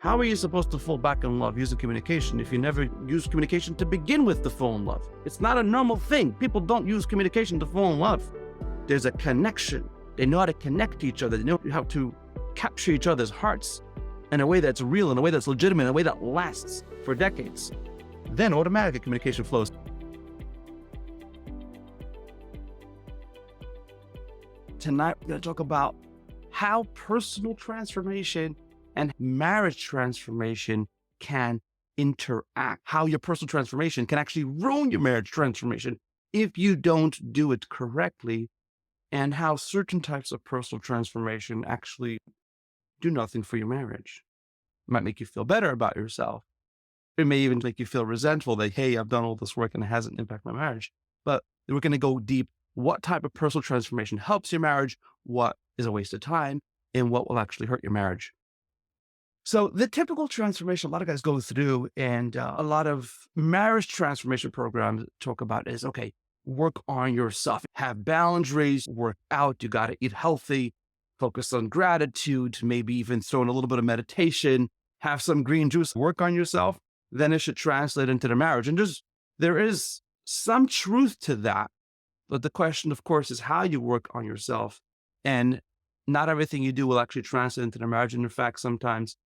How are you supposed to fall back in love using communication if you never use communication to begin with to fall in love? It's not a normal thing. People don't use communication to fall in love. There's a connection. They know how to connect to each other. They know how to capture each other's hearts in a way that's real, in a way that's legitimate, in a way that lasts for decades. Then automatically communication flows. Tonight, we're going to talk about how personal transformation and marriage transformation can interact, how your personal transformation can actually ruin your marriage transformation if you don't do it correctly, and how certain types of personal transformation actually do nothing for your marriage. It might make you feel better about yourself. It may even make you feel resentful that, hey, I've done all this work and it hasn't impacted my marriage. But we're going to go deep. What type of personal transformation helps your marriage? What is a waste of time? And what will actually hurt your marriage? So the typical transformation a lot of guys go through, and a lot of marriage transformation programs talk about is, okay, work on yourself, have boundaries, work out, you got to eat healthy, focus on gratitude, maybe even throw in a little bit of meditation, have some green juice, work on yourself. Then it should translate into the marriage. And there is some truth to that. But the question, of course, is how you work on yourself. And not everything you do will actually translate into the marriage. And in fact, sometimes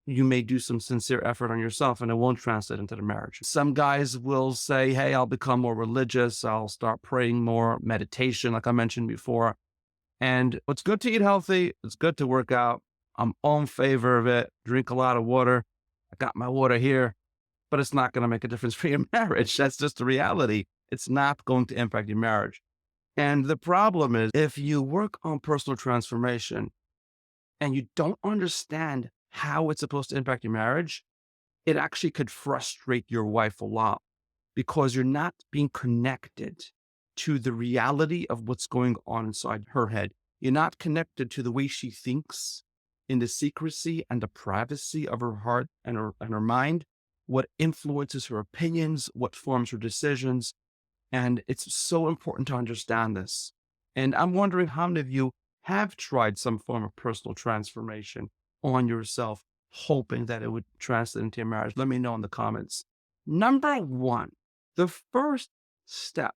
you may do some sincere effort on yourself and it won't translate into the marriage. Some guys will say, hey, I'll become more religious. I'll start praying more, meditation, like I mentioned before. And it's good to eat healthy. It's good to work out. I'm all in favor of it. Drink a lot of water. I got my water here, but it's not going to make a difference for your marriage. That's just the reality. It's not going to impact your marriage. And the problem is, if you work on personal transformation and you don't understand how it's supposed to impact your marriage, it actually could frustrate your wife a lot because you're not being connected to the reality of what's going on inside her head. You're not connected to the way she thinks in the secrecy and the privacy of her heart and her mind, what influences her opinions, what forms her decisions. And it's so important to understand this. And I'm wondering how many of you have tried some form of personal transformation on yourself, hoping that it would translate into your marriage. Let me know in the comments. Number one, the first step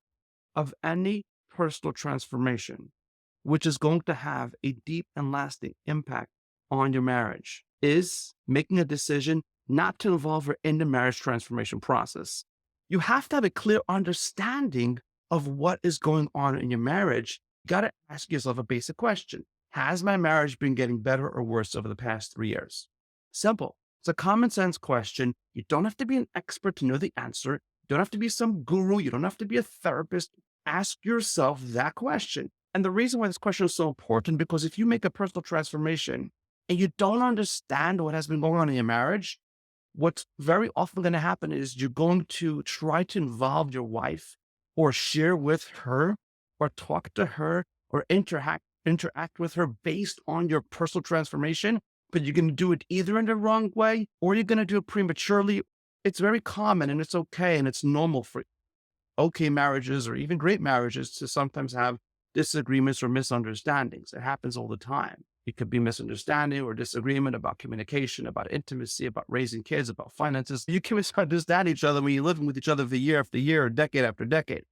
of any personal transformation, which is going to have a deep and lasting impact on your marriage, is making a decision not to involve her in the marriage transformation process. You have to have a clear understanding of what is going on in your marriage. You got to ask yourself a basic question. Has my marriage been getting better or worse over the past 3 years? Simple. It's a common sense question. You don't have to be an expert to know the answer. You don't have to be some guru. You don't have to be a therapist. Ask yourself that question. And the reason why this question is so important, because if you make a personal transformation and you don't understand what has been going on in your marriage, what's very often going to happen is you're going to try to involve your wife or share with her or talk to her or interact with her based on your personal transformation, but you're going to do it either in the wrong way or you're going to do it prematurely. It's very common and it's okay and it's normal for okay marriages or even great marriages to sometimes have disagreements or misunderstandings. It happens all the time. It could be misunderstanding or disagreement about communication, about intimacy, about raising kids, about finances. You can misunderstand each other when you're living with each other for year after year, decade after decade.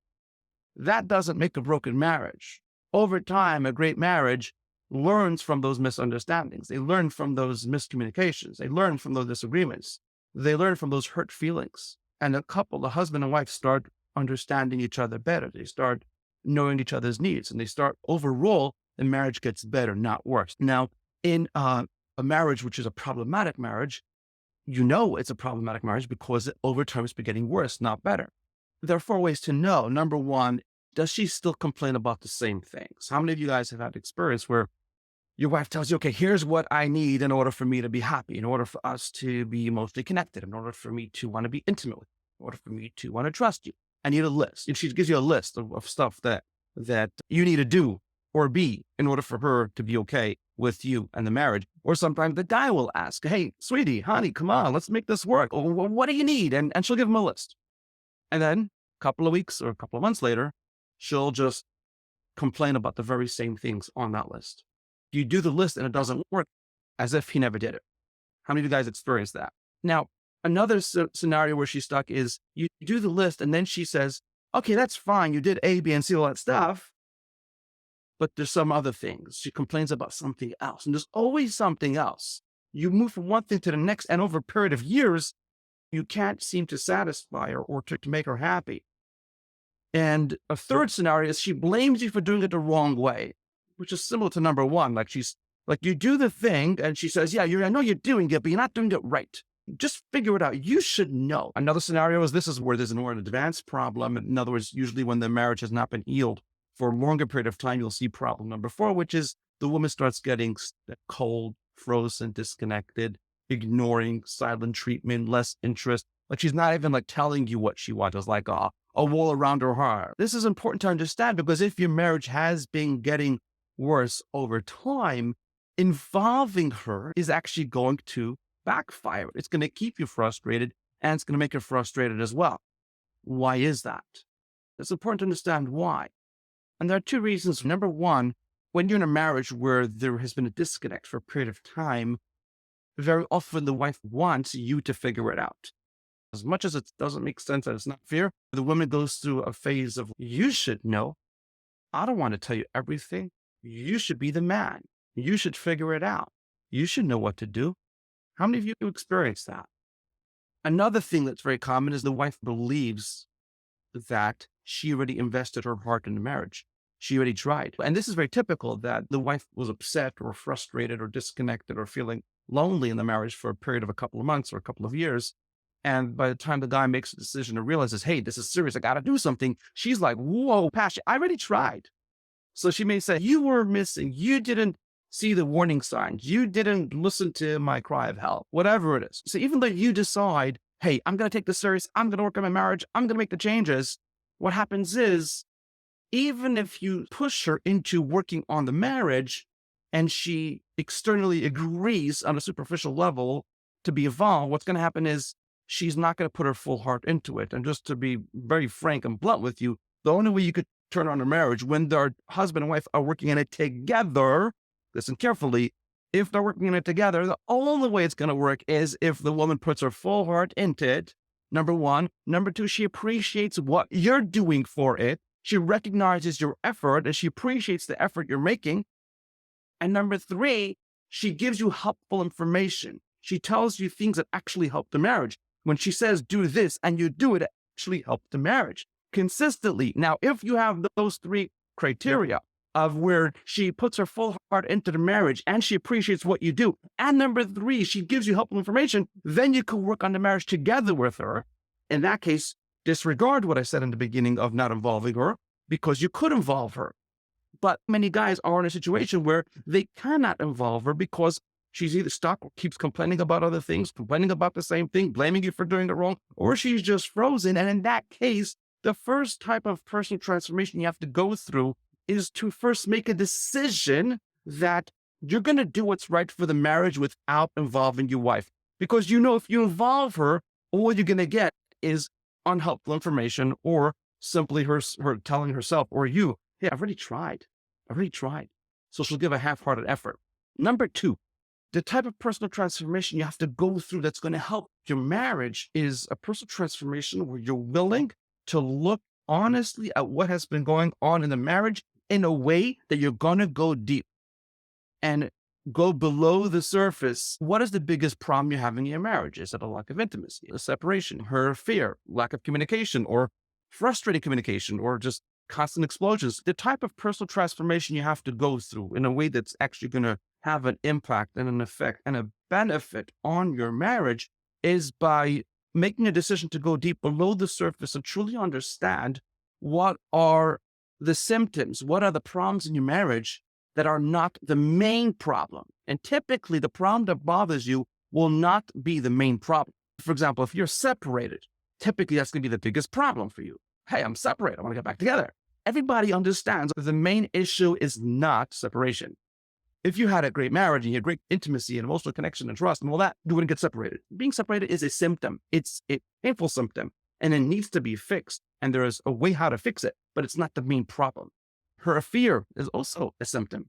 That doesn't make a broken marriage. Over time, a great marriage learns from those misunderstandings. They learn from those miscommunications. They learn from those disagreements. They learn from those hurt feelings. And a couple, the husband and wife, start understanding each other better. They start knowing each other's needs and they start overall, the marriage gets better, not worse. Now, in a marriage, which is a problematic marriage, you know it's a problematic marriage because over time it's been getting worse, not better. There are 4 ways to know. Number one, does she still complain about the same things? How many of you guys have had experience where your wife tells you, okay, here's what I need in order for me to be happy, in order for us to be emotionally connected, in order for me to want to be intimate with you, in order for me to want to trust you. I need a list. And she gives you a list of stuff that you need to do or be in order for her to be okay with you and the marriage. Or sometimes the guy will ask, hey, sweetie, honey, come on, let's make this work. Or what do you need? And she'll give him a list. And then a couple of weeks or a couple of months later, she'll just complain about the very same things on that list. You do the list and it doesn't work, as if he never did it. How many of you guys experience that? Now, another scenario where she's stuck is you do the list and then she says, okay, that's fine. You did A, B, and C, all that stuff, but there's some other things. She complains about something else, and there's always something else. You move from one thing to the next, and over a period of years, you can't seem to satisfy her or to make her happy. And a third scenario is she blames you for doing it the wrong way, which is similar to number one. Like she's like, you do the thing and she says, yeah, I know you're doing it, but you're not doing it right. Just figure it out. You should know. Another scenario is this is where there's an more advanced problem. In other words, usually when the marriage has not been healed for a longer period of time, you'll see problem number four, which is the woman starts getting cold, frozen, disconnected, ignoring, silent treatment, less interest. Like she's not even like telling you what she wants. It's like a wall around her heart. This is important to understand because if your marriage has been getting worse over time, involving her is actually going to backfire. It's going to keep you frustrated and it's going to make you frustrated as well. Why is that? It's important to understand why. And there are two reasons. Number one, when you're in a marriage where there has been a disconnect for a period of time, very often the wife wants you to figure it out. As much as it doesn't make sense and it's not fair, the woman goes through a phase of, you should know. I don't want to tell you everything. You should be the man. You should figure it out. You should know what to do. How many of you experience that? Another thing that's very common is the wife believes that she already invested her heart in the marriage. She already tried. And this is very typical that the wife was upset or frustrated or disconnected or feeling lonely in the marriage for a period of a couple of months or a couple of years. And by the time the guy makes a decision and realizes, hey, this is serious, I got to do something, she's like, whoa, passion, I already tried. So she may say, you were missing. You didn't see the warning signs. You didn't listen to my cry of help, whatever it is. So even though you decide, hey, I'm going to take this serious, I'm going to work on my marriage, I'm going to make the changes, what happens is, even if you push her into working on the marriage and she externally agrees on a superficial level to be involved, what's going to happen is she's not going to put her full heart into it. And just to be very frank and blunt with you, the only way you could turn on a marriage when their husband and wife are working in it together, listen carefully, if they're working in it together, the only way it's going to work is if the woman puts her full heart into it, number one. Number two, she appreciates what you're doing for it. She recognizes your effort and she appreciates the effort you're making. And number three, she gives you helpful information. She tells you things that actually help the marriage. When she says, do this and you do it, it actually helps the marriage consistently. Now, if you have those three criteria of where she puts her full heart into the marriage and she appreciates what you do, and number three, she gives you helpful information, then you can work on the marriage together with her. In that case, disregard what I said in the beginning of not involving her because you could involve her. But many guys are in a situation where they cannot involve her because she's either stuck or keeps complaining about other things, complaining about the same thing, blaming you for doing it wrong, or she's just frozen. And in that case, the first type of personal transformation you have to go through is to first make a decision that you're going to do what's right for the marriage without involving your wife. Because you know, if you involve her, all you're going to get is unhelpful information or simply her telling herself or you, hey, I've already tried. So she'll give a half-hearted effort. Number two, the type of personal transformation you have to go through that's going to help your marriage is a personal transformation where you're willing to look honestly at what has been going on in the marriage in a way that you're going to go deep and go below the surface. What is the biggest problem you're having in your marriage? Is it a lack of intimacy, a separation, her fear, lack of communication, or frustrating communication, or just constant explosions? The type of personal transformation you have to go through in a way that's actually going to have an impact and an effect and a benefit on your marriage is by making a decision to go deep below the surface and truly understand what are the symptoms, what are the problems in your marriage that are not the main problem. And typically the problem that bothers you will not be the main problem. For example, if you're separated, typically that's going to be the biggest problem for you. Hey, I'm separated. I want to get back together. Everybody understands that the main issue is not separation. If you had a great marriage and you had great intimacy and emotional connection and trust and all that, you wouldn't get separated. Being separated is a symptom. It's a painful symptom and it needs to be fixed. And there is a way how to fix it, but it's not the main problem. Her fear is also a symptom.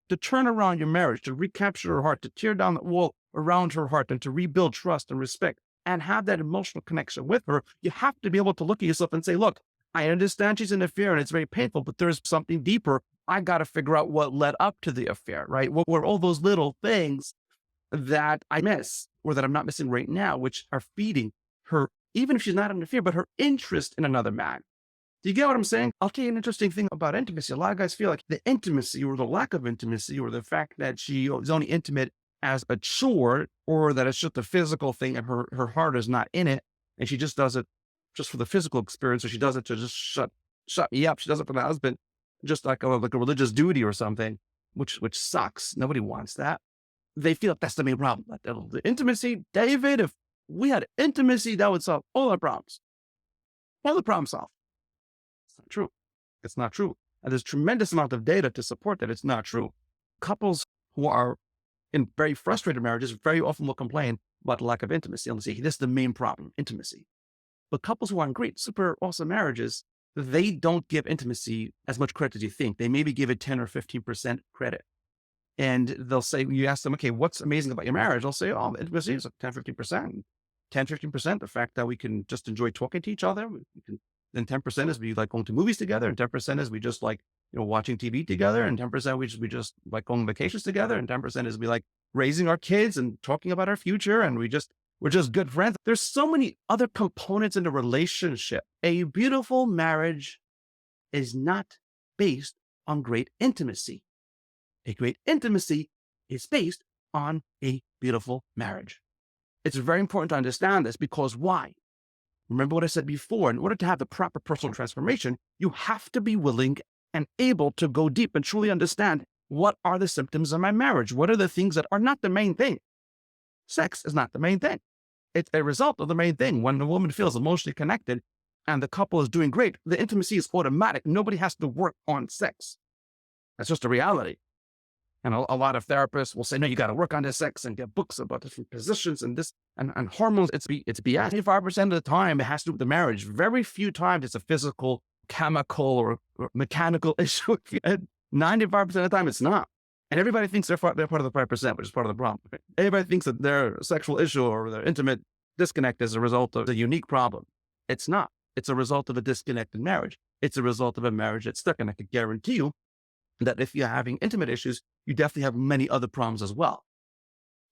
To turn around your marriage, to recapture her heart, to tear down the wall around her heart and to rebuild trust and respect and have that emotional connection with her, you have to be able to look at yourself and say, look, I understand she's in an affair and it's very painful, but there's something deeper. I got to figure out what led up to the affair, right? What were all those little things that I miss or that I'm not missing right now, which are feeding her, even if she's not in an affair, but her interest in another man. Do you get what I'm saying? I'll tell you an interesting thing about intimacy. A lot of guys feel like the intimacy or the lack of intimacy or the fact that she is only intimate as a chore or that it's just a physical thing and her heart is not in it. And she just does it just for the physical experience, or she does it to just shut me up. She does it for the husband, just like a religious duty or something, which sucks. Nobody wants that. They feel like that's the main problem. Like the intimacy, David, if we had intimacy, that would solve all our problems. All the problems solved. It's not true. It's not true. And there's tremendous amount of data to support that it's not true. Couples who are in very frustrated marriages very often will complain about the lack of intimacy. And they'll say, this is the main problem, intimacy. But couples who are in great, super awesome marriages, they don't give intimacy as much credit as you think. They maybe give it 10 or 15% credit. And they'll say, you ask them, okay, what's amazing about your marriage? They'll say, oh, intimacy is like 10, 15%. 10, 15%, the fact that we can just enjoy talking to each other. Then 10% is we like going to movies together. And 10% is we just like, watching TV together. And 10% we just like going on vacations together. And 10% is we like raising our kids and talking about our future. And we're just good friends. There's so many other components in a relationship. A beautiful marriage is not based on great intimacy. A great intimacy is based on a beautiful marriage. It's very important to understand this because why? Remember what I said before, in order to have the proper personal transformation, you have to be willing and able to go deep and truly understand what are the symptoms of my marriage? What are the things that are not the main thing? Sex is not the main thing. It's a result of the main thing. When the woman feels emotionally connected and the couple is doing great, the intimacy is automatic. Nobody has to work on sex. That's just a reality. And a lot of therapists will say, no, you got to work on this sex and get books about different positions and this and hormones. It's BS. 85% of the time, it has to do with the marriage. Very few times it's a physical, chemical, or mechanical issue. 95% of the time, it's not. And everybody thinks they're part of the 5%, which is part of the problem. Everybody thinks that their sexual issue or their intimate disconnect is a result of a unique problem. It's not. It's a result of a disconnected marriage. It's a result of a marriage that's stuck. And I can guarantee you that if you're having intimate issues, you definitely have many other problems as well.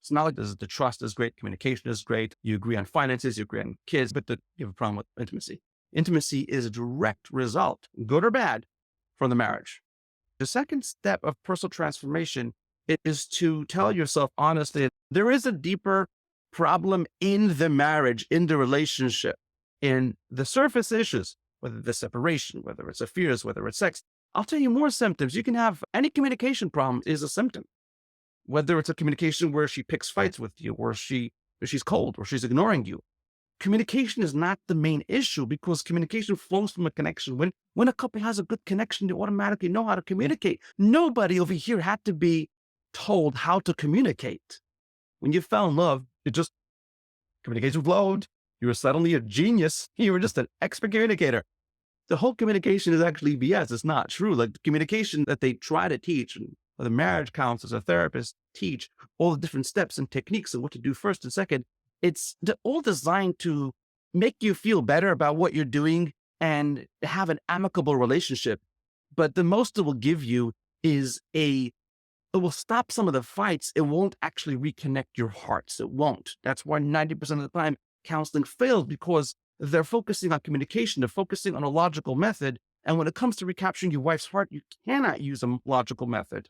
It's not like the trust is great, communication is great, you agree on finances, you agree on kids, but you have a problem with intimacy. Intimacy is a direct result, good or bad, from the marriage. The second step of personal transformation is to tell yourself honestly, there is a deeper problem in the marriage, in the relationship, in the surface issues, whether it's separation, whether it's affairs, whether it's sex. I'll tell you more symptoms. You can have any communication problem is a symptom, whether it's a communication where she picks fights with you, or she's cold, or she's ignoring you. Communication is not the main issue because communication flows from a connection. When a couple has a good connection, they automatically know how to communicate. Nobody over here had to be told how to communicate. When you fell in love, communication flowed. You were suddenly a genius. You were just an expert communicator. The whole communication is actually BS. It's not true. Like the communication that they try to teach, and the marriage counselors or therapists teach all the different steps and techniques and what to do first and second. It's all designed to make you feel better about what you're doing and have an amicable relationship. But the most it will give you is it will stop some of the fights. It won't actually reconnect your hearts. It won't. That's why 90% of the time counseling fails, because they're focusing on communication. They're focusing on a logical method. And when it comes to recapturing your wife's heart, you cannot use a logical method.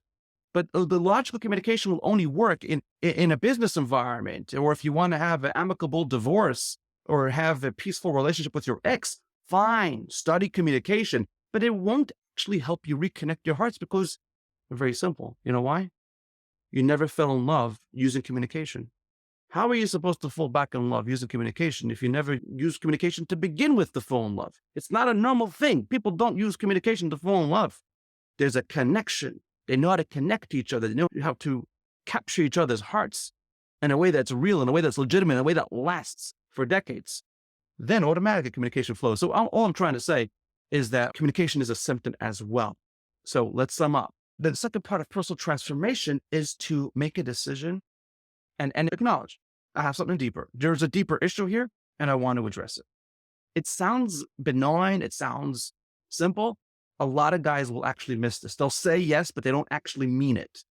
But the logical communication will only work in a business environment, or if you want to have an amicable divorce or have a peaceful relationship with your ex, fine, study communication, but it won't actually help you reconnect your hearts because they're very simple. You know why? You never fell in love using communication. How are you supposed to fall back in love using communication if you never use communication to begin with to fall in love? It's not a normal thing. People don't use communication to fall in love. There's a connection. They know how to connect to each other. They know how to capture each other's hearts in a way that's real, in a way that's legitimate, in a way that lasts for decades. Then automatically communication flows. So all I'm trying to say is that communication is a symptom as well. So let's sum up. The second part of personal transformation is to make a decision and acknowledge, I have something deeper. There's a deeper issue here and I want to address it. It sounds benign. It sounds simple. A lot of guys will actually miss this. They'll say yes, but they don't actually mean it.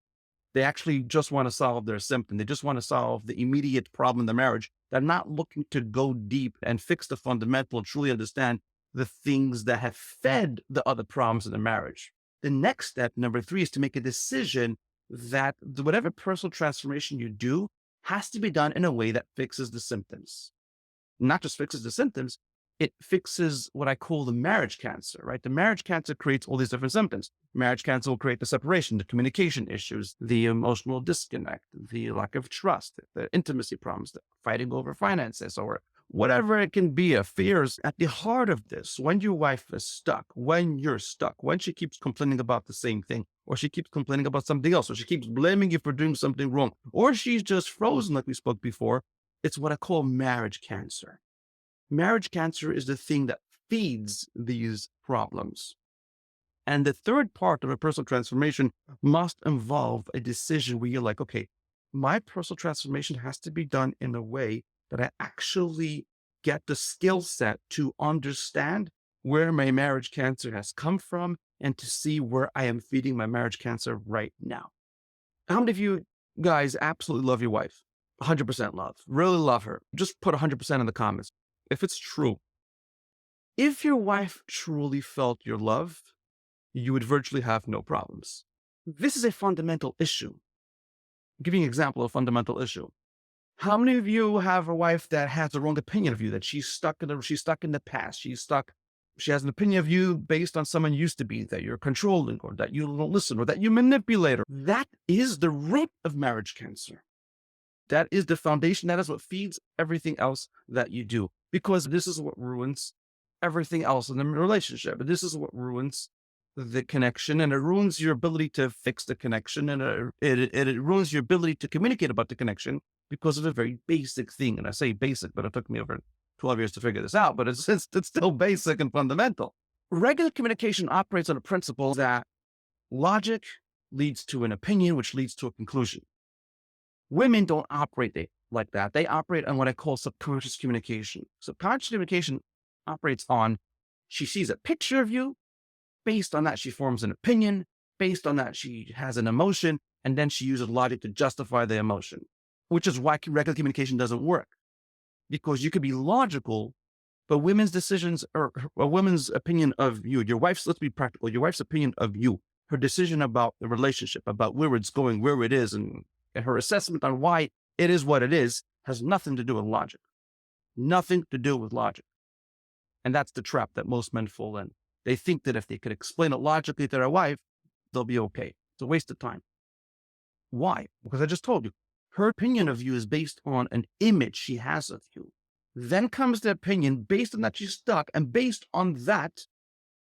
They actually just want to solve their symptom. They just want to solve the immediate problem in the marriage. They're not looking to go deep and fix the fundamental and truly understand the things that have fed the other problems in the marriage. The next step, number 3, is to make a decision that whatever personal transformation you do has to be done in a way that fixes the symptoms. Not just fixes the symptoms, it fixes what I call the marriage cancer, right? The marriage cancer creates all these different symptoms. Marriage cancer will create the separation, the communication issues, the emotional disconnect, the lack of trust, the intimacy problems, the fighting over finances, or whatever it can be, fears. At the heart of this, when your wife is stuck, when you're stuck, when she keeps complaining about the same thing, or she keeps complaining about something else, or she keeps blaming you for doing something wrong, or she's just frozen like we spoke before, it's what I call marriage cancer. Marriage cancer is the thing that feeds these problems. And the third part of a personal transformation must involve a decision where you're like, okay, my personal transformation has to be done in a way that I actually get the skill set to understand where my marriage cancer has come from and to see where I am feeding my marriage cancer right now. How many of you guys absolutely love your wife? 100% love, really love her. Just put 100% in the comments. If it's true, if your wife truly felt your love, you would virtually have no problems. This is a fundamental issue. I'll give you an example of a fundamental issue. How many of you have a wife that has the wrong opinion of you, that she's stuck in the past? She has an opinion of you based on someone you used to be, that you're controlling, or that you don't listen, or that you manipulate her. That is the root of marriage cancer. That is the foundation. That is what feeds everything else that you do, because this is what ruins everything else in the relationship. This is what ruins the connection, and it ruins your ability to fix the connection, and it ruins your ability to communicate about the connection because of a very basic thing. And I say basic, but it took me over 12 years to figure this out, but it's still basic and fundamental. Regular communication operates on a principle that logic leads to an opinion, which leads to a conclusion. Women don't operate like that. They operate on what I call subconscious communication. Subconscious communication operates on, she sees a picture of you. Based on that, she forms an opinion. Based on that, she has an emotion. And then she uses logic to justify the emotion, which is why regular communication doesn't work. Because you could be logical, but women's decisions or a woman's opinion of you, your wife's, let's be practical, your wife's opinion of you, her decision about the relationship, about where it's going, where it is, and her assessment on why it is what it is, has nothing to do with logic. Nothing to do with logic. And that's the trap that most men fall in. They think that if they could explain it logically to their wife, they'll be okay. It's a waste of time. Why? Because I just told you, her opinion of you is based on an image she has of you. Then comes the opinion based on that she's stuck, and based on that,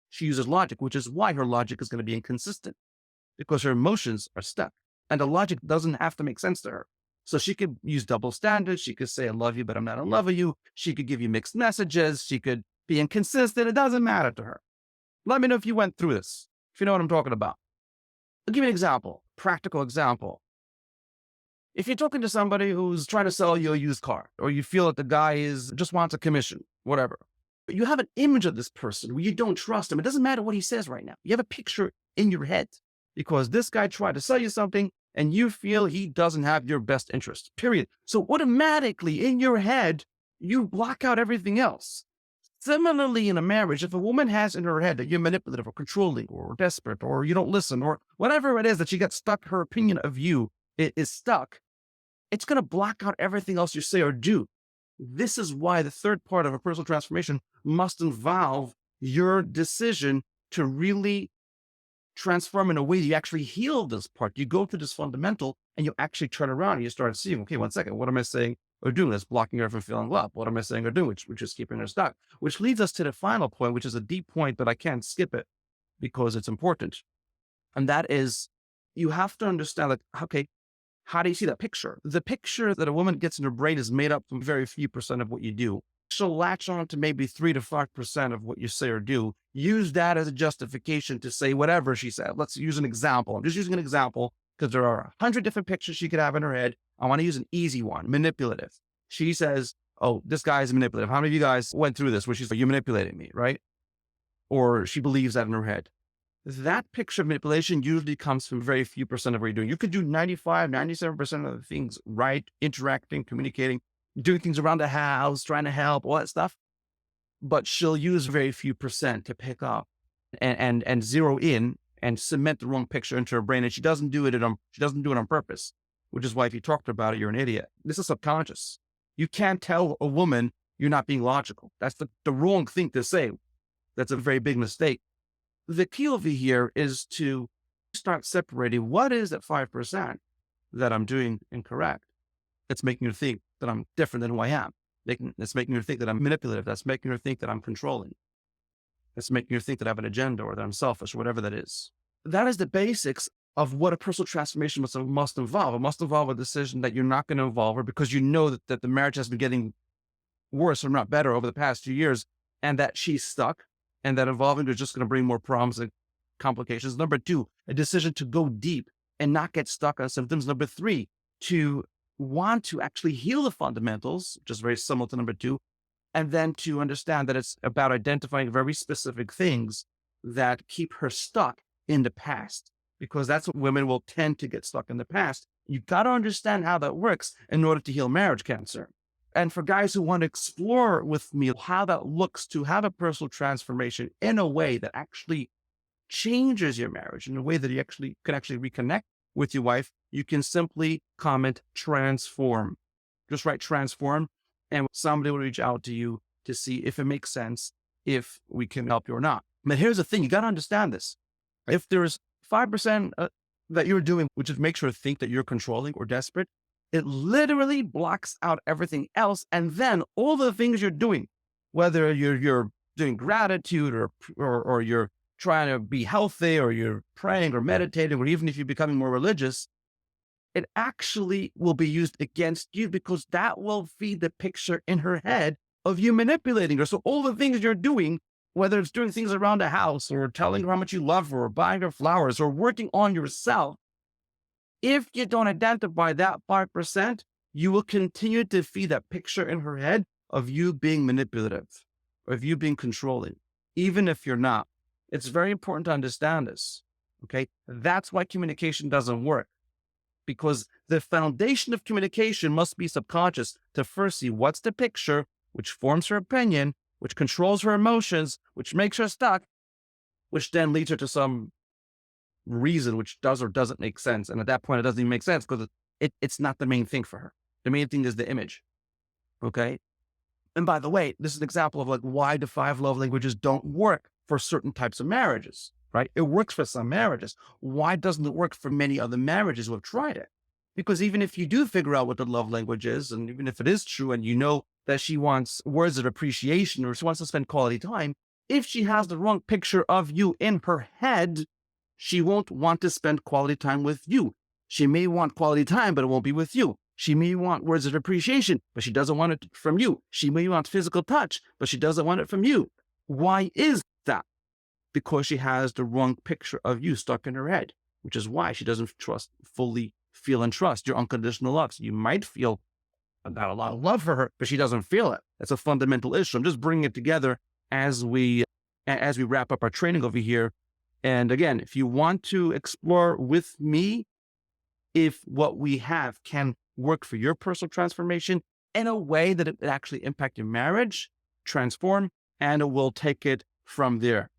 she uses logic, which is why her logic is going to be inconsistent, because her emotions are stuck, and the logic doesn't have to make sense to her. So she could use double standards. She could say, I love you, but I'm not in love with you. She could give you mixed messages. She could be inconsistent. It doesn't matter to her. Let me know if you went through this, if you know what I'm talking about. I'll give you an example, practical example. If you're talking to somebody who's trying to sell you a used car, or you feel that the guy just wants a commission, whatever, but you have an image of this person where you don't trust him. It doesn't matter what he says right now. You have a picture in your head because this guy tried to sell you something and you feel he doesn't have your best interest, period. So automatically in your head, you block out everything else. Similarly, in a marriage, if a woman has in her head that you're manipulative or controlling or desperate or you don't listen or whatever it is that she got stuck, her opinion of you is stuck, it's going to block out everything else you say or do. This is why the third part of a personal transformation must involve your decision to really transform in a way that you actually heal this part. You go to this fundamental and you actually turn around and you start seeing, okay, 1 second, what am I saying or doing that's blocking her from feeling love? What am I saying or doing, which is keeping her stuck? Which leads us to the final point, which is a deep point, but I can't skip it because it's important. And that is, you have to understand, like, okay, how do you see that picture? The picture that a woman gets in her brain is made up from very few percent of what you do. She'll latch on to maybe 3 to 5% of what you say or do. Use that as a justification to say whatever she said. Let's use an example. I'm just using an example because there are 100 different pictures she could have in her head. I want to use an easy one, manipulative. She says, oh, this guy is manipulative. How many of you guys went through this where she's like, you're manipulating me, right? Or she believes that in her head. That picture of manipulation usually comes from very few percent of what you're doing. You could do 95, 97% of the things right, interacting, communicating, doing things around the house, trying to help, all that stuff. But she'll use very few percent to pick up and zero in and cement the wrong picture into her brain. And she doesn't do it on purpose, which is why if you talked about it, you're an idiot. This is subconscious. You can't tell a woman you're not being logical. That's the wrong thing to say. That's a very big mistake. The key over here is to start separating what is that 5% that I'm doing incorrect. That's making her think that I'm different than who I am. That's making her think that I'm manipulative. That's making her think that I'm controlling. That's making her think that I have an agenda or that I'm selfish or whatever that is. That is the basics of what a personal transformation must involve. It must involve a decision that you're not going to involve her because you know that the marriage has been getting worse or not better over the past few years, and that she's stuck, and that involving her is just going to bring more problems and complications. Number two, a decision to go deep and not get stuck on symptoms. Number three, to want to actually heal the fundamentals, which is very similar to number two, and then to understand that it's about identifying very specific things that keep her stuck in the past, because that's what women will tend to get stuck in the past. You got to understand how that works in order to heal marriage cancer. And for guys who want to explore with me how that looks to have a personal transformation in a way that actually changes your marriage, in a way that you can reconnect with your wife, you can simply comment transform. Just write transform, and somebody will reach out to you to see if it makes sense, if we can help you or not. But here's the thing, you got to understand this. If there's 5% that you're doing, which is makes her think that you're controlling or desperate, it literally blocks out everything else. And then all the things you're doing, whether you're doing gratitude or you're trying to be healthy, or you're praying or meditating, or even if you're becoming more religious, it actually will be used against you, because that will feed the picture in her head of you manipulating her. So all the things you're doing, whether it's doing things around the house or telling her how much you love her or buying her flowers or working on yourself, if you don't identify that 5%, you will continue to feed that picture in her head of you being manipulative, of you being controlling, even if you're not. It's very important to understand this, okay? That's why communication doesn't work, because the foundation of communication must be subconscious to first see what's the picture, which forms her opinion, which controls her emotions, which makes her stuck, which then leads her to some reason which does or doesn't make sense. And at that point, it doesn't even make sense because it's not the main thing for her. The main thing is the image, okay? And by the way, this is an example of like why the 5 love languages don't work for certain types of marriages, right? It works for some marriages. Why doesn't it work for many other marriages who have tried it? Because even if you do figure out what the love language is, and even if it is true, and you know that she wants words of appreciation or she wants to spend quality time, if she has the wrong picture of you in her head, she won't want to spend quality time with you. She may want quality time, but it won't be with you. She may want words of appreciation, but she doesn't want it from you. She may want physical touch, but she doesn't want it from you. Why is that? Because she has the wrong picture of you stuck in her head, which is why she doesn't fully feel and trust your unconditional love. So you might feel got a lot of love for her, but she doesn't feel it. That's a fundamental issue. I'm just bringing it together as we wrap up our training over here. And again, if you want to explore with me if what we have can work for your personal transformation in a way that it actually impact your marriage, transform, and it will take it from there.